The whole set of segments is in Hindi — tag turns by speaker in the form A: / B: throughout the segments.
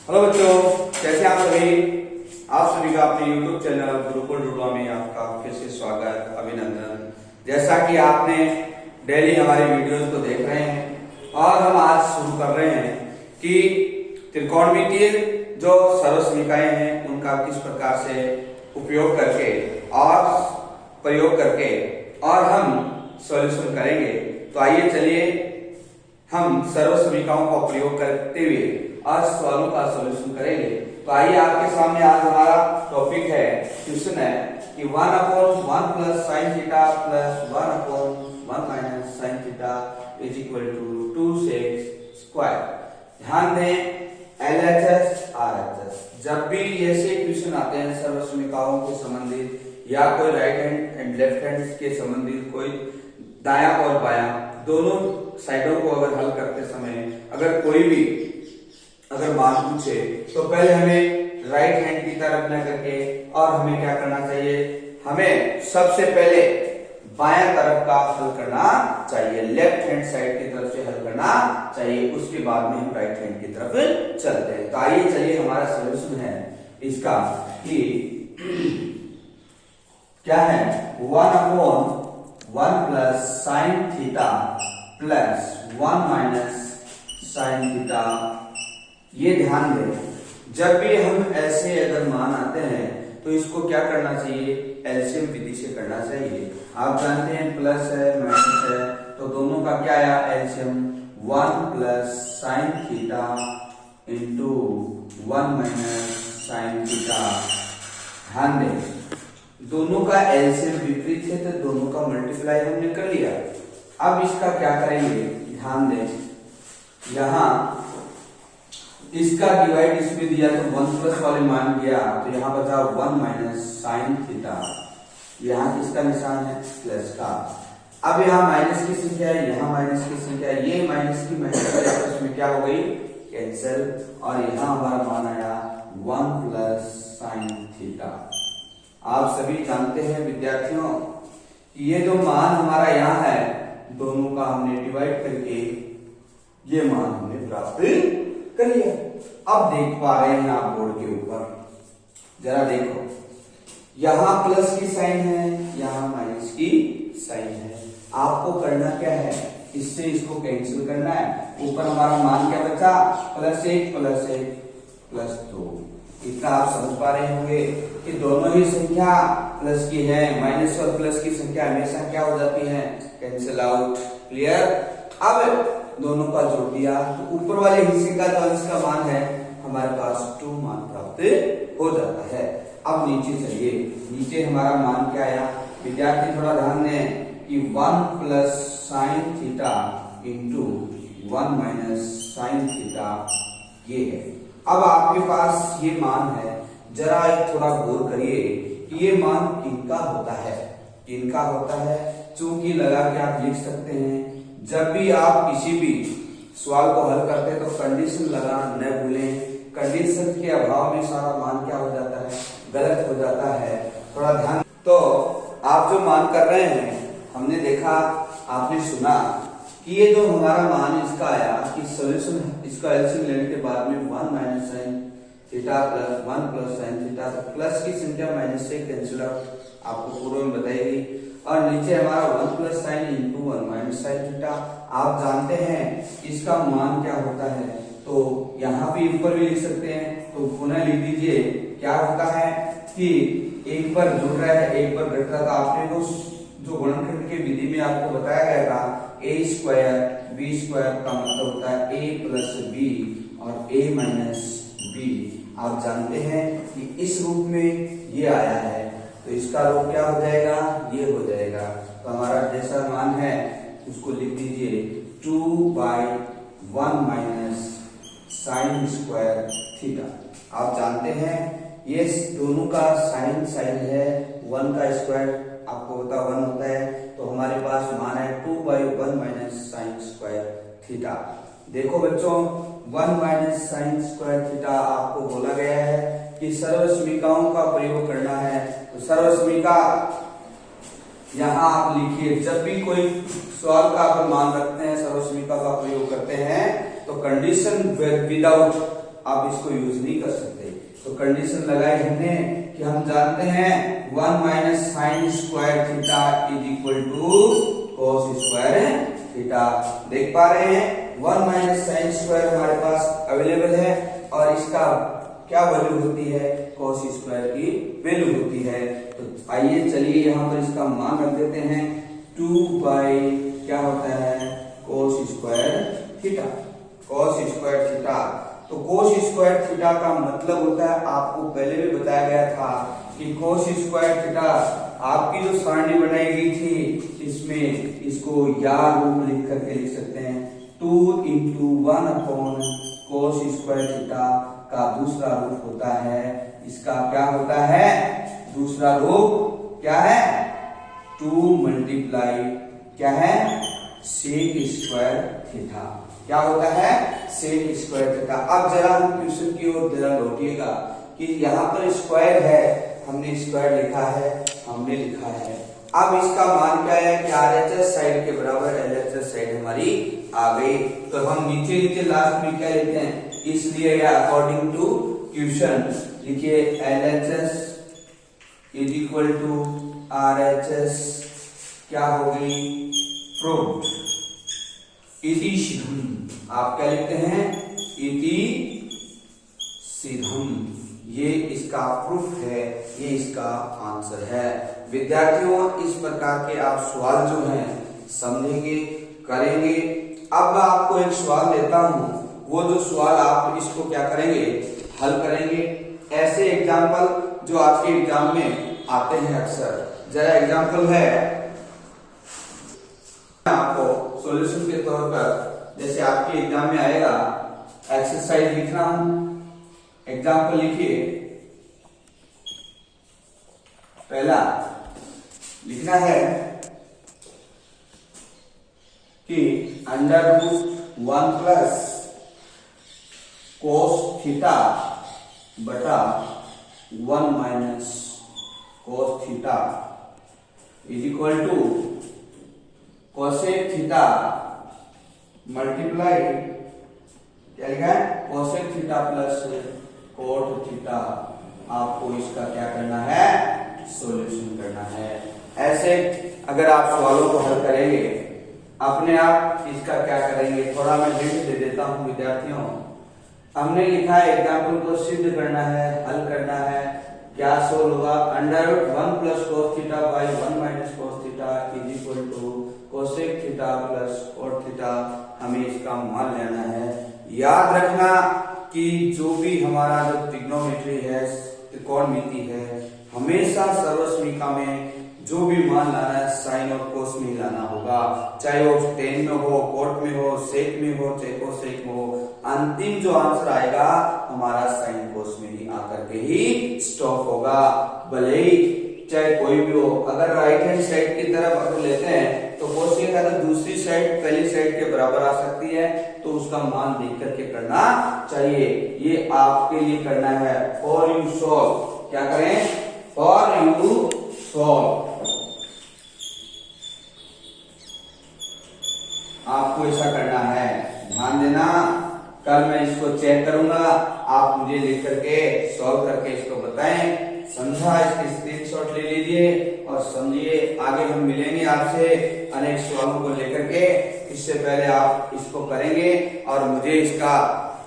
A: हेलो बच्चों, कैसे आप सभी। आप सभी का अपने YouTube चैनल गुरुकुल डुडुआ में आपका फिर से स्वागत, अभिनंदन। जैसा कि आपने डेली हमारी वीडियोस को देख रहे हैं और हम आज शुरू कर रहे हैं कि त्रिकोणमितीय जो सर्वसमीकाएं हैं उनका किस प्रकार से उपयोग करके और प्रयोग करके और हम सॉल्यूशन करेंगे। तो आइए चलिए हम सर्वसमीकाओं का प्रयोग करते हुए आज सवालों का सॉल्यूशन करेंगे। तो आइए आपके सामने आज हमारा टॉपिक है, क्वेश्चन है कि 1/1 plus sine theta plus 1/1 minus sine theta is equal to 2 sec square. ध्यान दें, LHS RHS जब भी ऐसे क्वेश्चन आते हैं सर्वसमीकाओं के संबंधित या कोई right hand and left hand के संबंधित, कोई दाया और बाया दोनों साइडों को अगर हल करते समय अगर कोई भी मान पूछे तो पहले हमें राइट हैंड की तरफ न करके और हमें क्या करना चाहिए, हमें सबसे पहले बायां तरफ का हल करना चाहिए, लेफ्ट हैंड साइड की तरफ से हल करना चाहिए। उसके बाद में हम राइट हैंड की तरफ चलते हैं। तो आइए चलिए हमारा सॉल्यूशन है इसका कि क्या है, 1/1 plus sine theta plus 1 minus sine theta. ये ध्यान दें, जब भी हम ऐसे अगर मान आते हैं तो इसको क्या करना चाहिए, एलसीएम विधि से करना चाहिए। आप जानते हैं प्लस है माइनस है तो दोनों का क्या आया LCM, 1 plus sine theta into 1 minus sine theta. ध्यान दें, दोनों का एलसीएम विपरीत है तो दोनों का मल्टीप्लाई हमने कर लिया। अब इसका क्या करेंगे, ध्यान दें, यहां इसका डिवाइड इसमें दिया तो 1 प्लस वाले मान गया तो यहां बचा 1 माइनस साइन थीटा। यहां किसका निशान है, प्लस का। अब यहां माइनस की संख्या है, यहां माइनस की संख्या है, ये माइनस की माइनस आपस में क्या हो गई, कैंसिल। और यहां हमारा मान आया 1 प्लस साइन थीटा। आप सभी जानते हैं विद्यार्थियों, ये जो मान हमारा यहाँ है दोनों का हमने डिवाइड करके ये मान हमने प्राप्त कर लिया। अब देख पा रहे हैं आप बोर्ड के ऊपर, जरा देखो, यहां प्लस की साइन है, यहां माइनस की साइन है। आपको करना क्या है, इससे इसको कैंसिल करना है। ऊपर हमारा मान क्या बचा, +1 प्लस 1 प्लस 2। इतना आप समझ पा रहे होंगे कि दोनों ही संख्या प्लस की है, माइनस और प्लस की संख्या हमेशा क्या हो जाती है, कैंसिल आउट। क्लियर। अब दोनों का जोड़ दिया तो ऊपर वाले हिस्से का जो इसका मान है हमारे पास 2 मान प्राप्त हो जाता है। अब नीचे चलिए, नीचे हमारा मान क्या आया, विद्यार्थी थोड़ा ध्यान दें कि 1 plus sine theta into 1 minus sine theta ये है। अब आपके पास ये मान है, जरा एक थोड़ा गौर करिए कि ये मान किनका होता है, किनका होता है। चूंकि लगा के आप लिख सकते हैं, जब भी आप किसी भी सवाल को हल करते हैं तो कंडीशन लगाना न भूलें। कंडीशन के अभाव में सारा मान क्या हो जाता है, गलत हो जाता है। थोड़ा ध्यान। तो आप जो मान कर रहे हैं, हमने देखा, आपने सुना कि ये जो हमारा मान इसका आया कि सॉल्यूशन इसका एलसीएम लेने के बाद में 1 minus sine theta plus 1 plus sine theta, तो प्लस की संख्या माइनस से कैंसिल आउट, आपको पूर्व में बताई गई। और नीचे हमारा 1 plus sine into 1 minus sine theta. आप जानते हैं इसका मान क्या होता है, तो यहाँ भी ऊपर भी लिख सकते हैं, तो पुनः लिख दीजिए। क्या होता है कि एक पर जुड़ रहा है, एक पर घट रहा था। आपने वो जो गुणनखंड की विधि में आपको बताया गया था, a स्क्वायर बी स्क्वायर का मतलब होता है a प्लस बी और a माइनस बी। आप जानते हैं कि इस रूप में ये आया है, तो इसका रूप क्या हो जाएगा, ये हो जाएगा। तो हमारा जैसा मान है उसको लिख दीजिए 2/1 माइनस साइन स्क्वायर थीटा। आप जानते हैं ये दोनों का साइन साइन है, 1 का स्क्वायर आपको पता 1 होता है, तो हमारे पास मान है 2/1 माइनस साइन स्क्वायर थीटा। देखो बच्चों, 1 माइनस साइन स्क्वायर थीटा आपको बोला गया है कि सर्वसमीकाओं का प्रयोग करना है। तो सर्वसमीका यहाँ आप लिखिए, जब भी कोई सवाल का अगर मान रखते हैं, सर्वसमीका का प्रयोग करते हैं तो कंडीशन विदाउट आप इसको यूज नहीं कर सकते। तो कंडीशन लगाई हमने कि हम जानते हैं 1 minus sine square theta is equal to cos square theta. देख पा रहे हैं 1 माइनस साइन स्क्वायर हमारे पास अवेलेबल है और इसका क्या वैल्यू होती है, कॉस स्क्वायर की वैल्यू होती है। तो आइए चलिए यहाँ पर इसका मान रख देते हैं 2 बाई क्या होता है cos square theta. Cos square theta, तो कॉस स्क्वायर थीटा का मतलब होता है, आपको पहले भी बताया गया था कि कॉस स्क्वायर थीटा आपकी जो सारणी बनाई गई थी इसमें इसको या रूप लिख करके लिख सकते हैं 2 into 1 upon cos square theta का दूसरा रूप होता है, इसका क्या होता है दूसरा रूप क्या है 2 मल्टीप्लाई क्या है सेक स्क्वायर थीटा। क्या होता है सेक स्क्वायर थीटा। अब जरा हम क्वेश्चन की ओर जरा लौटिएगा कि यहाँ पर स्क्वायर है, हमने स्क्वायर लिखा है, हमने लिखा है। अब इसका मान क्या है कि RHS साइड के बराबर LHS साइड हमारी आ गई। तो हम नीचे नीचे लास्ट में क्या लिखते हैं, इसलिए अकॉर्डिंग टू क्वेश्चन लिखिए LHS is equal to RHS क्या हो गई प्रूफ। इति सिद्धम, आप क्या लिखते हैं इति सिद्धम, ये इसका प्रूफ है, ये इसका आंसर है। विद्यार्थियों इस प्रकार के आप सवाल जो हैं समझेंगे करेंगे। अब मैं आपको एक सवाल देता हूं, वो जो सवाल आप इसको क्या करेंगे हल करेंगे। ऐसे एग्जाम्पल जो आपके एग्जाम में आते हैं अक्सर, जरा एग्जाम्पल है आपको सॉल्यूशन के तौर पर, जैसे आपके एग्जाम में आएगा एक्सरसाइज लिखना हूं, एग्जाम्पल लिखिए। पहला लिखना है कि under root 1 plus cos theta बटा 1 minus cos theta is equal to cosec theta multiply क्या लिखा है cosec theta plus cot theta. आपको इसका क्या करना है सॉल्यूशन करना है। ऐसे अगर आप सवालों को हल करेंगे अपने आप इसका क्या करेंगे, थोड़ा मैं हिंट दे देता हूं विद्यार्थियों। हमने लिखा है एग्जाम्पल को सिद्ध करना है, हल करना है, क्या सोल्व होगा under root 1 plus cos theta by 1 minus cos theta is equal to cosec theta plus cot theta. हमें इसका मान लेना है। याद रखना कि जो भी हमारा जो ट्रिग्नोमेट्री है त्रिकोणमिति है, हमेशा सर्वसमीका में जो भी मान लाना है साइन और कोस में ही लाना होगा, चाहे वो टेन में हो, कोट में हो, सेक में हो, चाहे कोसेक में हो। अंतिम जो आंसर आएगा हमारा साइन कोस में ही आकर के ही स्टॉप होगा, भले ही चाहे कोई भी हो। अगर राइट हैंड साइड की तरफ अगर लेते हैं तो कोसेक का तो दूसरी साइड पहली साइड के बराबर आ सकती है, तो उसका मान देख करके करना चाहिए। ये आपके लिए करना है फॉर यू सॉल्व। क्या करें फॉर यू सॉल्व, आपको ऐसा करना है, ध्यान देना। कल मैं इसको चेक करूंगा, आप मुझे लिख करके सॉल्व करके इसको बताएं। समझा, इसकी स्क्रीनशॉट ले लीजिए और समझिए। आगे हम मिलेंगे आपसे अनेक सवालों को लेकर के। इससे पहले आप इसको करेंगे और मुझे इसका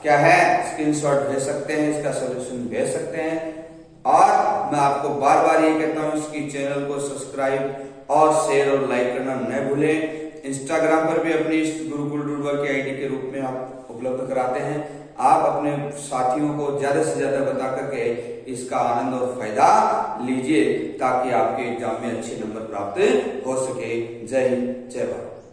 A: क्या है स्क्रीनशॉट भेज सकते हैं, इसका सॉल्यूशन भेज सकते हैं। और मैं आपको बार बार ये कहता हूँ इसकी चैनल को सब्सक्राइब और शेयर और लाइक करना न भूलें। इंस्टाग्राम पर भी अपनी गुरुकुल डुडवा की आईडी के रूप में आप उपलब्ध कराते हैं। आप अपने साथियों को ज्यादा से ज्यादा बता करके इसका आनंद और फायदा लीजिए ताकि आपके एग्जाम में अच्छे नंबर प्राप्त हो सके। जय हिंद, जय भारत।